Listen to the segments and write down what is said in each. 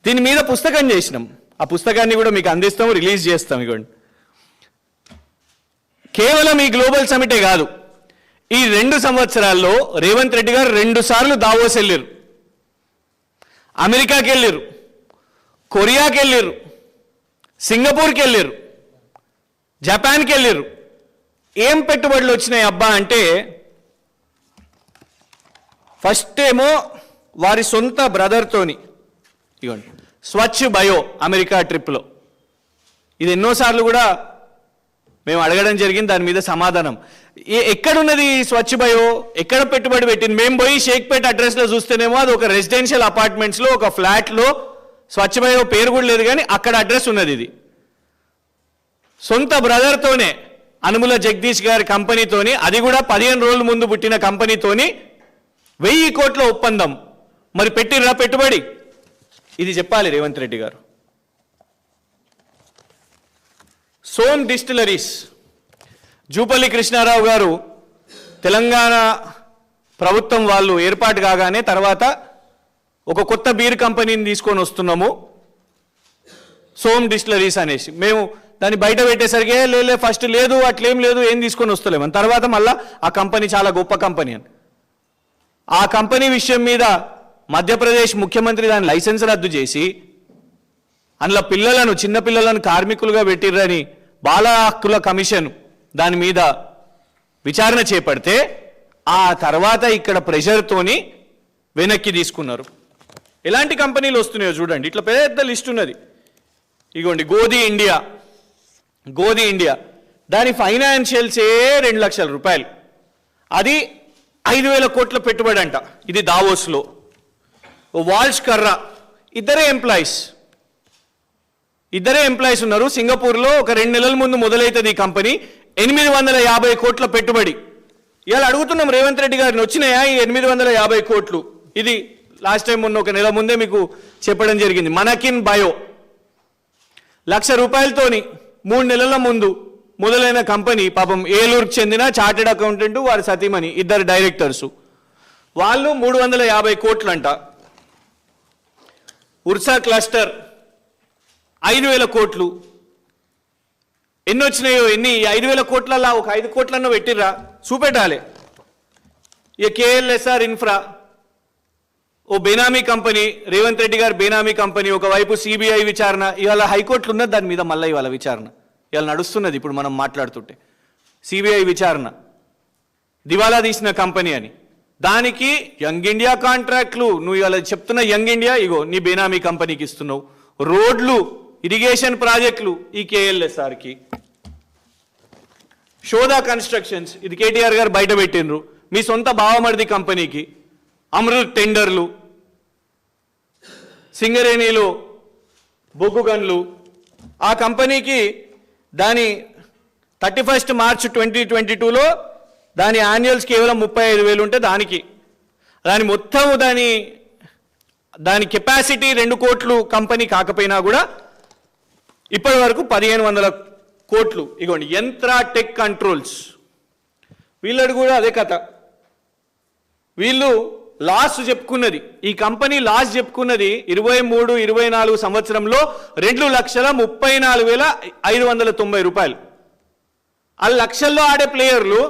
దీని మీద పుస్తకం చేసినాం. ఆ పుస్తకాన్ని కూడా మీకు అందిస్తాం, రిలీజ్ చేస్తాం. ఇవ్వండి. కేవలం ఈ గ్లోబల్ సమిటే కాదు, ఈ 2 సంవత్సరాల్లో రేవంత్ రెడ్డి గారు 2 సార్లు దావోస్ వెళ్ళారు, అమెరికాకి వెళ్ళారు, కొరియాకి వెళ్ళారు, సింగపూర్కి వెళ్ళారు, జపాన్కి వెళ్ళారు. ఏం పెట్టుబడులు వచ్చినాయి అబ్బా అంటే, ఫస్ట్ ఏమో వారి సొంత బ్రదర్తోని ఇవ్వండి స్వచ్ఛ బయో అమెరికా ట్రిప్లో. ఇది ఎన్నోసార్లు కూడా మేము అడగడం జరిగింది, దాని మీద సమాధానం. ఎక్కడున్నది స్వచ్ఛ బయో, ఎక్కడ పెట్టుబడి పెట్టింది? మేము పోయి షేక్పేట్ అడ్రస్లో చూస్తేనేమో అది ఒక రెసిడెన్షియల్ అపార్ట్మెంట్స్లో ఒక ఫ్లాట్లో స్వచ్ఛ బయో పేరు కూడా లేదు, కానీ అక్కడ అడ్రస్ ఉన్నది. ఇది సొంత బ్రదర్తోనే, అనుముల జగదీష్ గారి కంపెనీతోని, అది కూడా 15 రోజుల ముందు పుట్టిన కంపెనీతోని 1000 కోట్ల ఒప్పందం. మరి పెట్టిర్రా పెట్టుబడి? ఇది చెప్పాలి రేవంత్ రెడ్డి గారు. సోమ్ డిస్టిలరీస్, జూపల్లి కృష్ణారావు గారు తెలంగాణ ప్రభుత్వం వాళ్ళు ఏర్పాటు కాగానే తర్వాత ఒక కొత్త బీర్ కంపెనీని తీసుకొని వస్తున్నాము, సోమ్ డిస్టిలరీస్ అనేసి. మేము దాన్ని బయట పెట్టేసరికి లే ఫస్ట్ లేదు, అట్లేం లేదు, ఏం తీసుకొని వస్తలేము. తర్వాత మళ్ళీ ఆ కంపెనీ చాలా గొప్ప కంపెనీ అని. ఆ కంపెనీ విషయం మీద మధ్యప్రదేశ్ ముఖ్యమంత్రి దాని లైసెన్స్ రద్దు చేసి అందులో పిల్లలను, చిన్న పిల్లలను కార్మికులుగా పెట్టిర్రని బాల హక్కుల కమిషన్ దాని మీద విచారణ చేపడితే ఆ తర్వాత ఇక్కడ ప్రెషర్తోని వెనక్కి తీసుకున్నారు. ఎలాంటి కంపెనీలు వస్తున్నాయో చూడండి, ఇట్లా పెద్ద లిస్ట్ ఉన్నది. ఇగోండి గోధి ఇండియా, దాని ఫైనాన్షియల్సే 2 లక్షల రూపాయలు, అది 5,000 కోట్ల పెట్టుబడి అంట. ఇది దావోస్లో. వాల్ష్ కర్రా, ఇద్దరే ఎంప్లాయీస్ ఉన్నారు. సింగపూర్లో ఒక 2 నెలల ముందు మొదలవుతుంది ఈ కంపెనీ. 850 కోట్ల పెట్టుబడి. ఇవాళ అడుగుతున్నాం రేవంత్ రెడ్డి గారిని, వచ్చినాయా ఈ 850 కోట్లు? ఇది లాస్ట్ టైం మొన్న 1 నెల ముందే మీకు చెప్పడం జరిగింది. మనకిన్ బయో 1,00,000 రూపాయలతోని 3 నెలల ముందు మొదలైన కంపెనీ. పాపం ఏలూరుకు చెందిన చార్టెడ్ అకౌంటెంట్, వారి సతీమణి, 2 డైరెక్టర్సు, వాళ్ళు 350 కోట్లు అంట. ఉర్సా క్లస్టర్ 5,000 కోట్లు. ఎన్ని వచ్చినాయో, ఎన్ని 5,000 కోట్లలో ఒక 5 కోట్లన్నా పెట్టిర్రా చూపెట్టాలి. ఇక కేఎల్ఎస్ఆర్ ఇన్ఫ్రా, ఓ బేనామీ కంపెనీ, రేవంత్ రెడ్డి గారు బేనామీ కంపెనీ. ఒకవైపు సిబిఐ విచారణ, ఇవాళ హైకోర్టులు ఉన్నది దాని మీద, మళ్ళీ ఇవాళ విచారణ ఇవాళ నడుస్తున్నది. ఇప్పుడు మనం మాట్లాడుతుంటే సిబిఐ విచారణ, దివాలా తీసిన కంపెనీ అని. దానికి యంగ్ ఇండియా కాంట్రాక్ట్లు, నువ్వు ఇవాళ చెప్తున్న యంగ్ ఇండియా, ఇగో నీ బేనామీ కంపెనీకి ఇస్తున్నావు. రోడ్లు, ఇరిగేషన్ ప్రాజెక్టులు ఈ కేఎల్ఎస్ఆర్కి. షోదా కన్స్ట్రక్షన్స్, ఇది కేటీఆర్ గారు బయట పెట్టినరు, మీ సొంత బావమరిది కంపెనీకి. అమృత్ టెండర్లు, సింగరేణిలో బొగ్గు గన్లు, ఆ కంపెనీకి దాని 31 మార్చ్ 2022లో దాని యాన్యువల్స్ కేవలం 35,000 ఉంటే దాని మొత్తం దాని కెపాసిటీ 2 కోట్లు కంపెనీ కాకపోయినా కూడా ఇప్పటి వరకు 1,500 కోట్లు. ఇగోండి యంత్రా టెక్ కంట్రోల్స్, వీళ్ళది కూడా అదే కథ. వీళ్ళు లాస్ చెప్పుకున్నది, ఈ కంపెనీ లాస్ చెప్పుకున్నది 23-24 సంవత్సరంలో 2,34,590 రూపాయలు. ఆ లక్షల్లో ఆడే ప్లేయర్లు,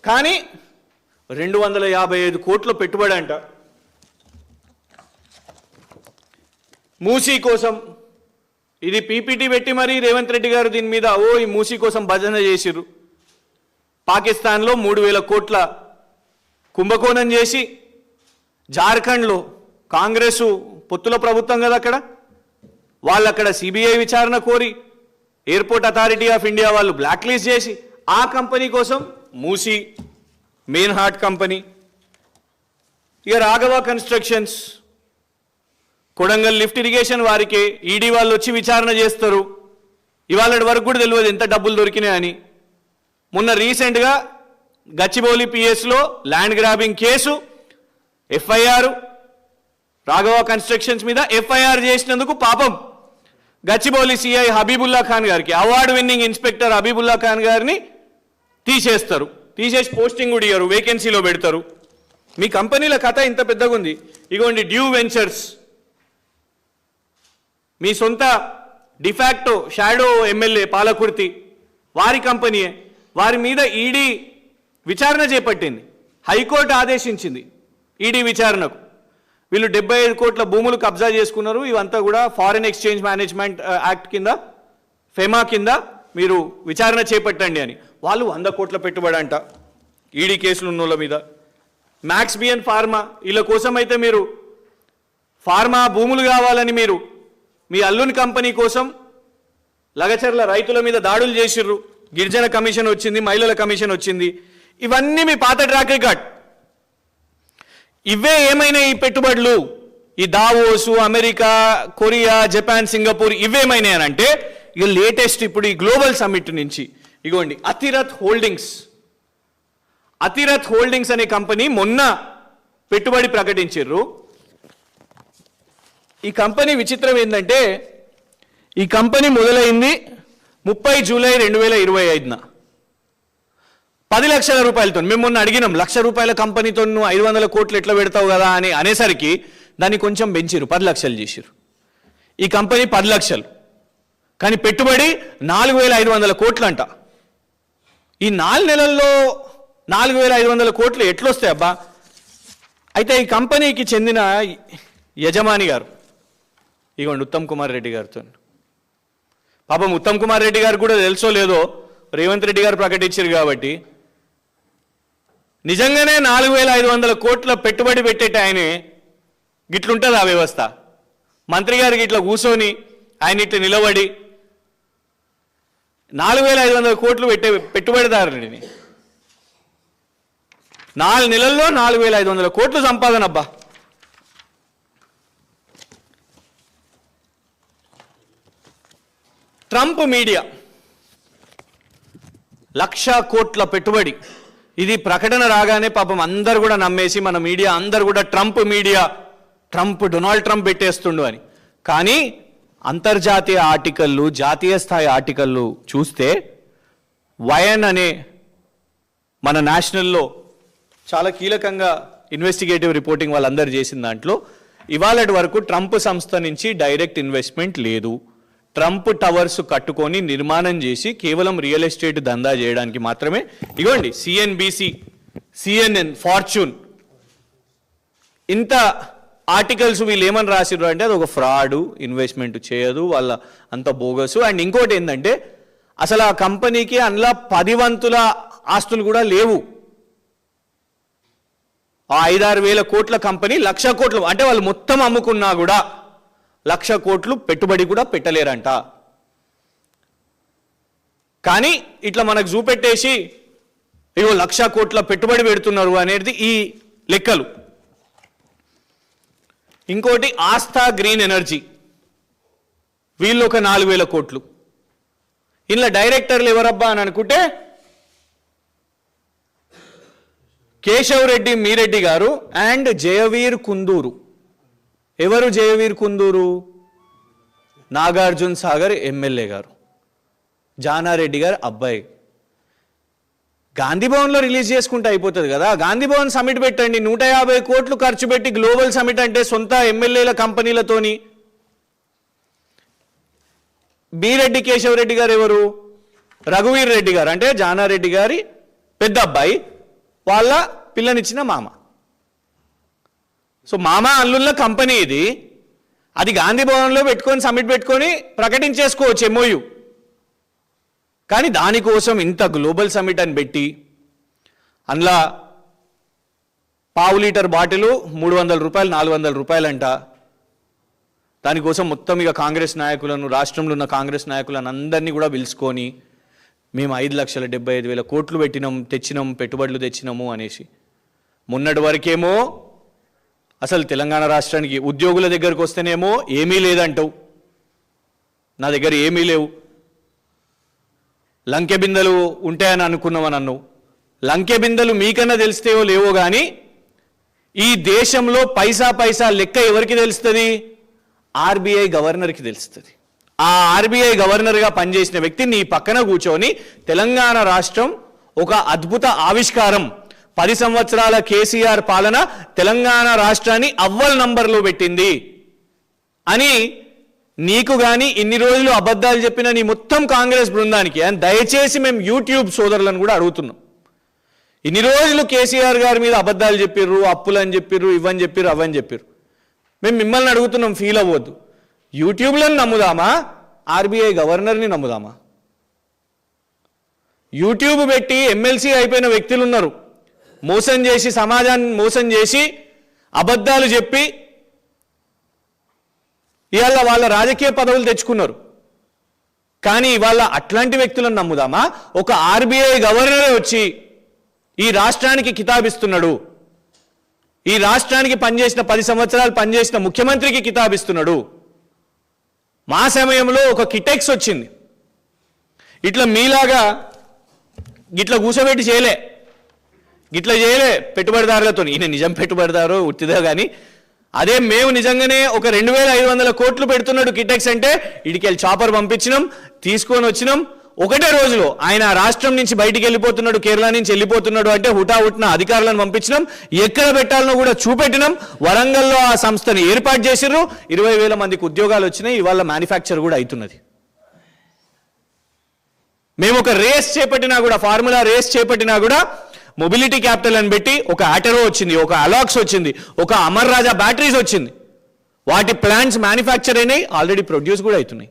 కానీ 255 కోట్ల పెట్టుబడి అంట. మూసీ కోసం ఇది పీపీటీ పెట్టి మరి రేవంత్ రెడ్డి గారు దీని మీద ఈ మూసీ కోసం భజన చేసిరు. పాకిస్తాన్లో 3,000 కోట్ల కుంభకోణం చేసి, జార్ఖండ్లో కాంగ్రెసు పొత్తుల ప్రభుత్వం కదా అక్కడ, వాళ్ళు అక్కడ సిబిఐ విచారణ కోరి ఎయిర్పోర్ట్ అథారిటీ ఆఫ్ ఇండియా వాళ్ళు బ్లాక్ లిస్ట్ చేసి ఆ కంపెనీ కోసం మూసీ, మెయిన్ హార్ట్ కంపెనీ. ఇక Raghava constructions, Kodangal lift irrigation వారికి ఈడీ వాళ్ళు వచ్చి విచారణ చేస్తారు. ఇవాళ వరకు కూడా తెలియదు ఎంత డబ్బులు దొరికినాయని. మొన్న రీసెంట్గా గచ్చిబౌలి పిఎస్లో land grabbing case FIR, Raghava constructions మీద ఎఫ్ఐఆర్ చేసినందుకు పాపం గచ్చిబౌలి సిఐ హబీబుల్లా ఖాన్ గారికి, award winning inspector Habibulla Khan గారిని తీసేస్తారు. తీసేసి పోస్టింగ్ కూడా ఇయ్యరు, వేకెన్సీలో పెడతారు. మీ కంపెనీల కథ ఇంత పెద్దగా ఉంది. ఇగోండి డ్యూ వెంచర్స్, మీ సొంత డిఫాక్టో షాడో ఎమ్మెల్యే పాలకుర్తి వారి కంపెనీయే, వారి మీద ఈడీ విచారణ చేపట్టింది. హైకోర్టు ఆదేశించింది ఈడీ విచారణకు. వీళ్ళు 75 కోట్ల భూములు కబ్జా చేసుకున్నారు. ఇవంతా కూడా ఫారిన్ ఎక్స్చేంజ్ మేనేజ్మెంట్ యాక్ట్ కింద, ఫెమా కింద మీరు విచారణ చేపట్టండి అని. వాళ్ళు 100 కోట్ల పెట్టుబడి అంట ఈడీ కేసులు ఉన్నోళ్ళ మీద. మ్యాక్స్ బియన్ ఫార్మా, వీళ్ళ కోసం అయితే మీరు ఫార్మా భూములు కావాలని మీరు మీ అల్లుని కంపెనీ కోసం లగచర్ల రైతుల మీద దాడులు చేసిర్రు. గిరిజన కమిషన్ వచ్చింది, మహిళల కమిషన్ వచ్చింది. ఇవన్నీ మీ పాత ట్రాక్ రికార్డ్. ఇవే ఏమైనా ఈ పెట్టుబడులు, ఈ Davos, America, Korea, Japan, Singapore ఇవేమైనా అని అంటే ఇక లేటెస్ట్ ఇప్పుడు ఈ గ్లోబల్ సమ్మిట్ నుంచి ఇగోండి అతిరథ్ హోల్డింగ్స్ అనే కంపెనీ మొన్న పెట్టుబడి ప్రకటించారు. ఈ కంపెనీ విచిత్రం ఏంటంటే ఈ కంపెనీ మొదలైంది 30 జూలై 2025న 10 లక్షల రూపాయలతో. మేము మొన్న అడిగినాం, 1,00,000 రూపాయల కంపెనీతో నువ్వు 500 కోట్లు ఎట్లా పెడతావు కదా అని అనేసరికి దాన్ని కొంచెం పెంచిరు, 10 లక్షలు చేసిరు. ఈ కంపెనీ 10 లక్షలు, కానీ పెట్టుబడి 4,500 కోట్లు అంట. ఈ 4 నెలల్లో 4,500 కోట్లు ఎట్లొస్తాయి అబ్బా? అయితే ఈ కంపెనీకి చెందిన యజమాని గారు ఇగోండి ఉత్తమ్ కుమార్ రెడ్డి గారితో. పాపం ఉత్తమ్ కుమార్ రెడ్డి గారు కూడా తెలుసో లేదో రేవంత్ రెడ్డి గారు ప్రకటించారు కాబట్టి నిజంగానే 4,500 కోట్ల పెట్టుబడి పెట్టేట ఆయనే గిట్లుంటుంది ఆ వ్యవస్థ. మంత్రి గారికి ఇట్లా కూర్చొని ఆయన ఇట్లా నిలబడి 4,500 కోట్లు పెట్టే పెట్టుబడిదారుని 4 నెలల్లో 4,500 కోట్లు సంపాదన అబ్బా. ట్రంప్ మీడియా 1,00,000 కోట్ల పెట్టుబడి. ఇది ప్రకటన రాగానే పాపం అందరు కూడా నమ్మేసి మన మీడియా అందరు కూడా డొనాల్డ్ ట్రంప్ పెట్టేస్తుండు అని. కానీ అంతర్జాతీయ ఆర్టికల్లు, జాతీయ స్థాయి ఆర్టికల్లు చూస్తే వైఎన్ అనే మన నేషనల్లో చాలా కీలకంగా ఇన్వెస్టిగేటివ్ రిపోర్టింగ్ వాళ్ళందరూ చేసిన దాంట్లో ఇవాళటి వరకు ట్రంప్ సంస్థ నుంచి డైరెక్ట్ ఇన్వెస్ట్మెంట్ లేదు. ట్రంప్ టవర్స్ కట్టుకొని నిర్మాణం చేసి కేవలం రియల్ ఎస్టేట్ దందా చేయడానికి మాత్రమే. ఇగోండి సిఎన్బిసి, సిఎన్ఎన్, ఫార్చ్యూన్ ఇంత ఆర్టికల్స్ వీళ్ళు ఏమని రాసిర్రు అంటే అది ఒక ఫ్రాడు, ఇన్వెస్ట్మెంట్ చేయదు, వాళ్ళ అంత బోగసు. అండ్ ఇంకోటి ఏంటంటే అసలు ఆ కంపెనీకి అందులో 10 వంతుల ఆస్తులు కూడా లేవు. ఆ 5-6 వేల కోట్ల కంపెనీ 1,00,000 కోట్లు అంటే వాళ్ళు మొత్తం అమ్ముకున్నా కూడా 1,00,000 కోట్లు పెట్టుబడి కూడా పెట్టలేరంట. కానీ ఇట్లా మనకు చూపెట్టేసి ఇగో 1,00,000 కోట్ల పెట్టుబడి పెడుతున్నారు అనేది ఈ లెక్కలు. ఇంకోటి ఆస్థా గ్రీన్ ఎనర్జీ, వీళ్ళు ఒక 4,000 కోట్లు. ఇందులో డైరెక్టర్లు ఎవరబ్బా అని అనుకుంటే కేశవ్ రెడ్డి మీరెడ్డి గారు అండ్ జయవీర్ కుందూరు. ఎవరు జయవీర్ కుందూరు? నాగార్జున సాగర్ ఎమ్మెల్యే గారు, జానారెడ్డి గారు అబ్బాయి. గాంధీ భవన్లో రిలీజ్ చేసుకుంటే అయిపోతుంది కదా. గాంధీ భవన్ సమిట్ పెట్టండి, 150 కోట్లు ఖర్చు పెట్టి గ్లోబల్ సమిట్ అంటే సొంత ఎమ్మెల్యేల కంపెనీలతోని. బీరెడ్డి కేశవ్ రెడ్డి గారు ఎవరు? రఘువీర్ రెడ్డి గారు అంటే జానారెడ్డి గారి పెద్ద అబ్బాయి, వాళ్ళ పిల్లనిచ్చిన మామ. సో మామ అల్లుళ్ళ కంపెనీ ఇది. అది గాంధీ భవన్లో పెట్టుకొని సమిట్ పెట్టుకొని ప్రకటించేసుకోవచ్చు ఎంఓయు. కానీ దానికోసం ఇంత గ్లోబల్ సమిట్ అని పెట్టి అందులో ½ లీటర్ బాటిలు 300 రూపాయలు, 400 రూపాయలంట. దానికోసం మొత్తం ఇక కాంగ్రెస్ నాయకులను, రాష్ట్రంలో ఉన్న కాంగ్రెస్ నాయకులను అందరినీ కూడా పిలుచుకొని మేము 5,75,000 కోట్లు తెచ్చినాం, పెట్టుబడులు తెచ్చినాము అనేసి. మొన్నటి వరకేమో అసలు తెలంగాణ రాష్ట్రానికి ఉద్యోగుల దగ్గరకు వస్తేనేమో ఏమీ లేదంటావు, నా దగ్గర ఏమీ లేవు, లంకె బిందెలు ఉంటాయని అనుకున్నామని అన్నావు. లంకె బిందెలు మీకన్నా తెలిస్తేవో లేవో కానీ ఈ దేశంలో పైసా లెక్క ఎవరికి తెలుస్తుంది? ఆర్బీఐ గవర్నర్కి తెలుస్తుంది. ఆ ఆర్బీఐ గవర్నర్గా పనిచేసిన వ్యక్తి నీ పక్కన కూర్చొని తెలంగాణ రాష్ట్రం ఒక అద్భుత ఆవిష్కారం, 10 సంవత్సరాల కేసీఆర్ పాలన తెలంగాణ రాష్ట్రాన్ని అవ్వల్ నంబర్లో పెట్టింది అని నీకు కానీ ఇన్ని రోజులు అబద్ధాలు చెప్పిన నీ మొత్తం కాంగ్రెస్ బృందానికి అండ్ దయచేసి మేము యూట్యూబ్ సోదరులను కూడా అడుగుతున్నాం. ఇన్ని రోజులు కేసీఆర్ గారి మీద అబద్ధాలు చెప్పిర్రు, అప్పులని చెప్పిర్రు, ఇవని చెప్పిర్రు, అవని చెప్పిర్రు. మేము మిమ్మల్ని అడుగుతున్నాం, ఫీల్ అవ్వద్దు. యూట్యూబ్లను నమ్ముదామా, ఆర్బీఐ గవర్నర్ని నమ్ముదామా? యూట్యూబ్ పెట్టి ఎమ్మెల్సీ అయిపోయిన వ్యక్తులు ఉన్నారు, మోసం చేసి సమాజాన్ని మోసం చేసి అబద్ధాలు చెప్పి ఇవాళ వాళ్ళ రాజకీయ పదవులు తెచ్చుకున్నారు. కానీ ఇవాళ అట్లాంటి వ్యక్తులను నమ్ముదామా? ఒక ఆర్బీఐ గవర్నరే వచ్చి ఈ రాష్ట్రానికి కితాబిస్తున్నాడు, ఈ రాష్ట్రానికి పనిచేసిన 10 సంవత్సరాలు పనిచేసిన ముఖ్యమంత్రికి కితాబిస్తున్నాడు. మా సమయంలో ఒక కిటెక్స్ వచ్చింది, ఇట్లా మీలాగా గిట్లా కూర్చోబెట్టి చేయలే, గిట్లా చేయలే పెట్టుబడిదారులతో. ఈయన నిజం పెట్టుబడిదారు ఉట్టిదా కానీ అదే మేము నిజంగానే ఒక 2500 కోట్లు పెడుతున్నాడు కిటెక్స్ అంటే ఇడికెళ్ళి చాపర్ పంపించినాం, తీసుకొని వచ్చినాం. ఒకటే రోజులో ఆయన రాష్ట్రం నుంచి బయటికి వెళ్ళిపోతున్నాడు, కేరళ నుంచి వెళ్ళిపోతున్నాడు అంటే హుటాహుట్న అధికారులను పంపించినాం, ఎక్కడ పెట్టాలనో కూడా చూపెట్టినాం. వరంగల్లో ఆ సంస్థని ఏర్పాటు చేసిర్రు, 20,000 మందికి ఉద్యోగాలు వచ్చినాయి. ఇవాళ మ్యానుఫ్యాక్చర్ కూడా అవుతున్నది. మేము ఒక రేస్ చేపట్టినా కూడా, ఫార్ములా రేస్ చేపట్టినా కూడా మొబిలిటీ క్యాపిటల్ అని పెట్టి ఒక ఆటరో వచ్చింది, ఒక అలాక్స్ వచ్చింది, ఒక అమర్ రాజా బ్యాటరీస్ వచ్చింది. వాటి ప్లాంట్స్ మ్యానుఫ్యాక్చర్ అయినాయి, ఆల్రెడీ ప్రొడ్యూస్ కూడా అవుతున్నాయి.